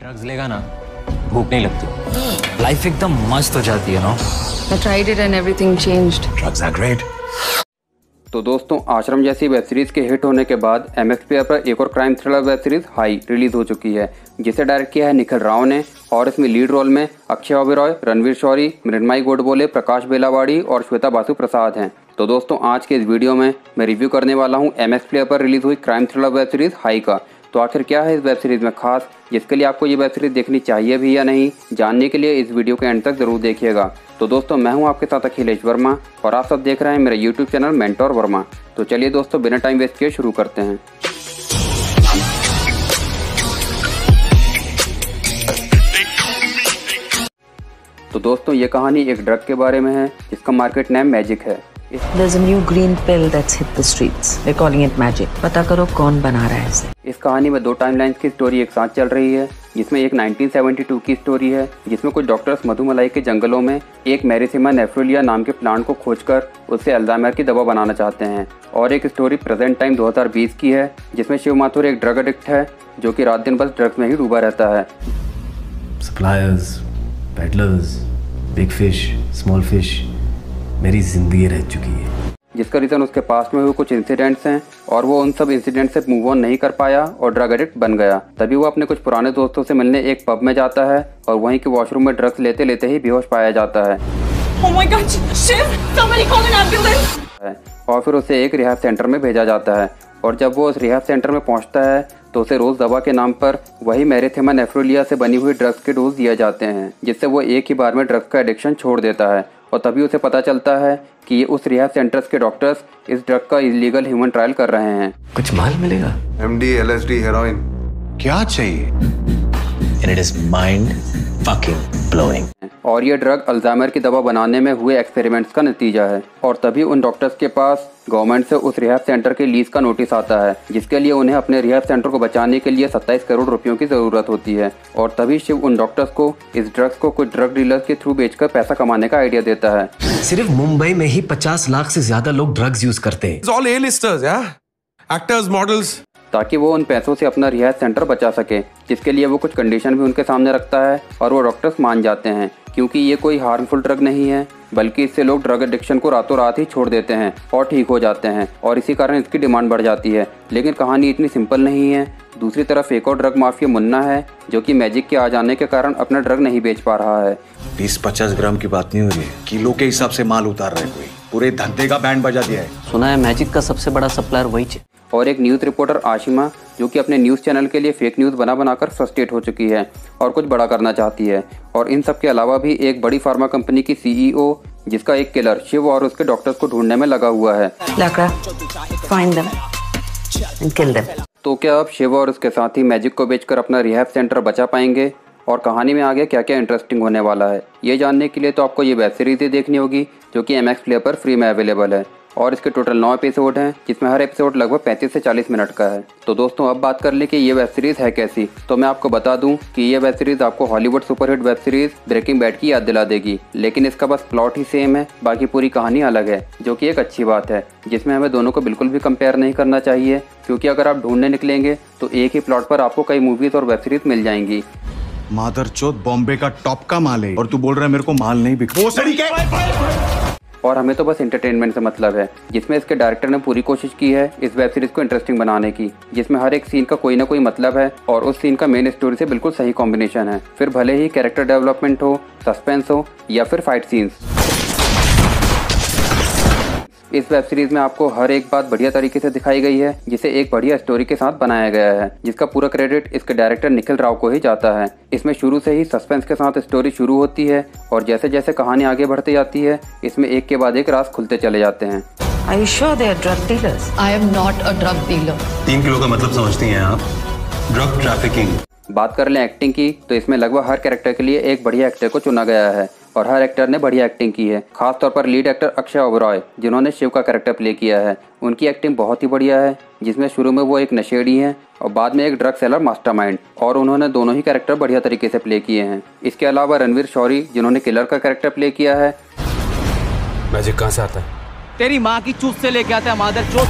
Drugs लेगा ना भूख नहीं लगती, लाइफ एकदम मस्त हो जाती है ना। I tried it and everything changed. Drugs are great. तो दोस्तों, आश्रम जैसी वेब सीरीज के हिट होने के बाद MX प्लेयर पर एक और crime thriller web series high release हो चुकी है, जिसे डायरेक्ट किया है निखिल राव ने और इसमें लीड रोल में अक्षय ओबेरॉय, रणवीर शौरी, मृण्मयी गोडबोले, प्रकाश बेलावाड़ी और श्वेता बासु प्रसाद हैं। तो दोस्तों, आज के इस वीडियो में मैं रिव्यू करने वाला हूं MX प्लेयर पर रिलीज हुई crime thriller web series high का। तो आखिर क्या है इस वेब सीरीज में खास, जिसके लिए आपको ये वेब सीरीज देखनी चाहिए भी या नहीं, जानने के लिए इस वीडियो के एंड तक जरूर देखिएगा। तो दोस्तों, मैं हूं आपके साथ अखिलेश वर्मा और आप सब देख रहे हैं मेरा यूट्यूब चैनल मेंटोर वर्मा। तो चलिए दोस्तों, बिना टाइम वेस्ट किए शुरू करते हैं। तो दोस्तों, ये कहानी एक ड्रग के बारे में है जिसका मार्केट नेम मैजिक है। There's a new green pill that's hit the streets. They're calling it magic. पता करो कौन बना रहा है इसे। इस कहानी में दो टाइमलाइंस की स्टोरी एक साथ चल रही है, जिसमें एक 1972 की स्टोरी है जिसमें कुछ डॉक्टर्स मधुमलाई के जंगलों में एक मेरिसिमा नेफ्रोलिया नाम के प्लांट को खोजकर उससे अल्जाइमर की दवा बनाना चाहते हैं, और एक स्टोरी प्रेजेंट टाइम 2020 की है जिसमें शिव माथुर एक ड्रग एडिक्ट है जो कि रात दिन बस ड्रग्स में ही डूबा रहता है। Suppliers, peddlers, big fish, small fish, मेरी जिंदगी रह चुकी है, जिसका रीज़न उसके पास में हुए कुछ इंसिडेंट्स हैं और वो उन सब इंसिडेंट से मूव ऑन नहीं कर पाया और ड्रग एडिक्ट बन गया। तभी वो अपने कुछ पुराने दोस्तों से मिलने एक पब में जाता है और वहीं के वॉशरूम में ड्रग्स लेते लेते ही बेहोश पाया जाता है। Oh my God, Shiv, somebody call an ambulance! और फिर उसे एक रिहाब सेंटर में भेजा जाता है, और जब वो उस रिहाब सेंटर में पहुंचता है तो उसे रोज दवा के नाम पर वही मेरिथेमा नेफ्रोलिया से बनी हुई ड्रग्स के डोज दिए जाते हैं, जिससे वो एक ही बार में ड्रग्स का एडिक्शन छोड़ देता है। और तभी उसे पता चलता है कि ये उस रिहाब सेंटर्स के डॉक्टर्स इस ड्रग का इलीगल ह्यूमन ट्रायल कर रहे हैं। कुछ माल मिलेगा? MD, LSD, हेरोइन, क्या चाहिए? And it is mind fucking blowing. और ये ड्रग अल्जाइमर की दवा बनाने में हुए एक्सपेरिमेंट्स का नतीजा है। और तभी उन डॉक्टर्स के पास गवर्नमेंट से उस रिहाब सेंटर के लीज का नोटिस आता है, जिसके लिए उन्हें अपने रिहाब सेंटर को बचाने के लिए 27 करोड़ रुपयों की जरूरत होती है। और तभी शिव उन डॉक्टर्स को इस ड्रग्स को कुछ ड्रग डीलर्स के थ्रू बेचकर पैसा कमाने का आइडिया देता है। सिर्फ मुंबई में ही 50 लाख से ज्यादा लोग ड्रग्स यूज करते हैं। It's all A-listers, yeah? Actors, models. ताकि वो उन पैसों से अपना रिहाब सेंटर बचा सके, जिसके लिए वो कुछ कंडीशन भी उनके सामने रखता है और वो डॉक्टर्स मान जाते हैं, क्योंकि ये कोई हार्मफुल ड्रग नहीं है, बल्कि इससे लोग ड्रग एडिक्शन को रातों रात ही छोड़ देते हैं और ठीक हो जाते हैं, और इसी कारण इसकी डिमांड बढ़ जाती है। लेकिन कहानी इतनी सिंपल नहीं है। दूसरी तरफ एक और ड्रग माफिया मुन्ना है जो कि मैजिक के आ जाने के कारण अपना ड्रग नहीं बेच पा रहा है। 20-50 ग्राम की बात नहीं हो रही है, किलो के हिसाब से माल उतार रहा है कोई, पूरे धंधे का बैंड बजा दिया है। सुना है मैजिक का सबसे बड़ा सप्लायर वही है। और एक न्यूज़ रिपोर्टर आशिमा जो कि अपने न्यूज़ चैनल के लिए फेक न्यूज़ बनाकर फ्रस्ट्रेट हो चुकी है और कुछ बड़ा करना चाहती है। और इन सब के अलावा भी एक बड़ी फार्मा कंपनी की CEO जिसका एक किलर शिव और उसके डॉक्टर्स को ढूंढने में लगा हुआ है। Find them and kill them. तो क्या अब शिव और उसके साथी मैजिक को बेचकर अपना रिहैब सेंटर बचा पाएंगे, और कहानी में आगे क्या क्या इंटरेस्टिंग होने वाला है, ये जानने के लिए तो आपको ये वेब सीरीज ही देखनी होगी जो कि MX प्ले पर फ्री में अवेलेबल है। और इसके टोटल 9 एपिसोड हैं, जिसमें हर एपिसोड लगभग 35 से 40 मिनट का है। तो दोस्तों, अब बात कर ले कि ये वेब सीरीज है कैसी, तो मैं आपको बता दूं कि ये वेब सीरीज आपको Hollywood superhit web series Breaking Bad की याद दिला देगी, लेकिन इसका बस प्लॉट ही सेम है, बाकी पूरी कहानी अलग है, जो कि एक अच्छी बात है, जिसमें हमें दोनों को बिल्कुल भी कंपेयर नहीं करना चाहिए, क्योंकि अगर आप ढूंढने निकलेंगे तो एक ही प्लॉट पर आपको कई मूवीज और वेब सीरीज मिल जाएंगी। मादरचोद बॉम्बे का टॉप का माल है और तू बोल रहा है मेरे को माल नहीं बिक। और हमें तो बस एंटरटेनमेंट से मतलब है, जिसमें इसके डायरेक्टर ने पूरी कोशिश की है इस वेब सीरीज को इंटरेस्टिंग बनाने की, जिसमें हर एक सीन का कोई ना कोई मतलब है और उस सीन का मेन स्टोरी से बिल्कुल सही कॉम्बिनेशन है। फिर भले ही कैरेक्टर डेवलपमेंट हो, सस्पेंस हो या फिर फाइट सीन्स, इस वेब सीरीज में आपको हर एक बात बढ़िया तरीके से दिखाई गई है, जिसे एक बढ़िया स्टोरी के साथ बनाया गया है, जिसका पूरा क्रेडिट इसके डायरेक्टर निखिल राव को ही जाता है। इसमें शुरू से ही सस्पेंस के साथ स्टोरी शुरू होती है और जैसे जैसे कहानी आगे बढ़ती जाती है, इसमें एक के बाद एक राज खुलते चले जाते हैं। Are you sure they are drug dealers? I am not a drug dealer. 3 kilo का मतलब समझती हैं आप? Drug trafficking. बात कर लें एक्टिंग की, तो इसमें लगभग हर कैरेक्टर के लिए एक बढ़िया एक्टर को चुना गया है और हर एक्टर ने बढ़िया एक्टिंग की है। खास तौर पर लीड एक्टर अक्षय ओबेरॉय, जिन्होंने शिव का कैरेक्टर प्ले किया है, उनकी एक्टिंग बहुत ही बढ़िया है, जिसमें शुरू में वो एक नशेड़ी हैं और बाद में एक ड्रग सेलर मास्टरमाइंड, और उन्होंने दोनों ही कैरेक्टर बढ़िया तरीके से प्ले किए हैं। इसके अलावा रणवीर शौरी, जिन्होंने किलर का कैरेक्टर प्ले किया है। मैजिक कहाँ से आता है? तेरी माँ की चूत से लेके आता है मादरचोद।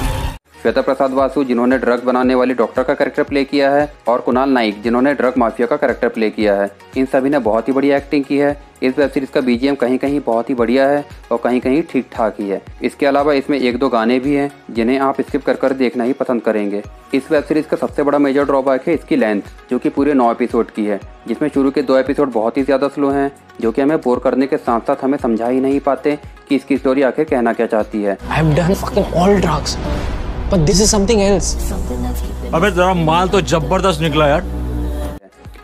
श्वेता प्रसाद वासु जिन्होंने ड्रग बनाने वाली डॉक्टर का कैरेक्टर प्ले किया है और कुणाल नाइक जिन्होंने ड्रग माफिया का कैरेक्टर प्ले किया है। इन सभी ने बहुत ही बढ़िया एक्टिंग की है। इस वेब सीरीज का बीजीएम कहीं कहीं बहुत ही बढ़िया है और कहीं कहीं ठीक ठाक ही है। इसके अलावा इसमें 1-2 गाने भी हैं जिन्हें आप स्किप कर देखना ही पसंद करेंगे। इस वेब सीरीज का सबसे बड़ा मेजर ड्रॉबैक है इसकी लेंथ, जो कि पूरे 9 एपिसोड की है, जिसमें शुरू के 2 एपिसोड बहुत ही ज़्यादा स्लो हैं, जो कि हमें बोर करने के साथ साथ हमें समझा ही नहीं पाते कि इसकी स्टोरी आखिर कहना क्या चाहती है। I've done fucking all drugs, but this is something else. अबे तेरा माल तो जबरदस्त निकला यार।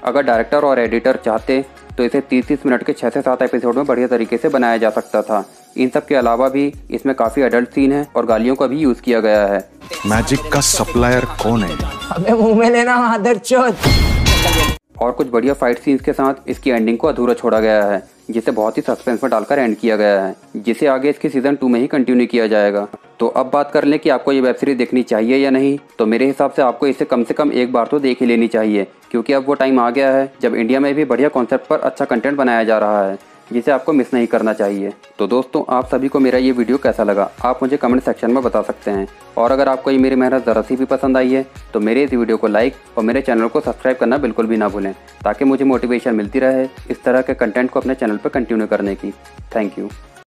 अगर डायरेक्टर और एडिटर चाहते तो इसे 30-30 मिनट के 6 से 7 एपिसोड में बढ़िया तरीके से बनाया जा सकता था। इन सब के अलावा भी इसमें काफ़ी एडल्ट सीन है और गालियों का भी यूज़ किया गया है। मैजिक का सप्लायर कौन है? अबे मुंह में लेना मादरचोद। और कुछ बढ़िया फाइट सीन्स के साथ इसकी एंडिंग को अधूरा छोड़ा गया है, जिसे बहुत ही सस्पेंस में डालकर एंड किया गया है, जिसे आगे इसके सीजन 2 में ही कंटिन्यू किया जाएगा। तो अब बात कर लें कि आपको ये वेब सीरीज देखनी चाहिए या नहीं, तो मेरे हिसाब से आपको इसे कम से कम एक बार तो देख ही लेनी चाहिए, क्योंकि अब वो टाइम आ गया है जब इंडिया में भी बढ़िया कॉन्सेप्ट पर अच्छा कंटेंट बनाया जा रहा है, जिसे आपको मिस नहीं करना चाहिए। तो दोस्तों, आप सभी को मेरा ये वीडियो कैसा लगा आप मुझे कमेंट सेक्शन में बता सकते हैं। और अगर आपको ये मेरी मेहनत ज़रा सी भी पसंद आई है तो मेरे इस वीडियो को लाइक और मेरे चैनल को सब्सक्राइब करना बिल्कुल भी ना भूलें, ताकि मुझे मोटिवेशन मिलती रहे इस तरह के कंटेंट को अपने चैनल पर कंटिन्यू करने की। Thank you.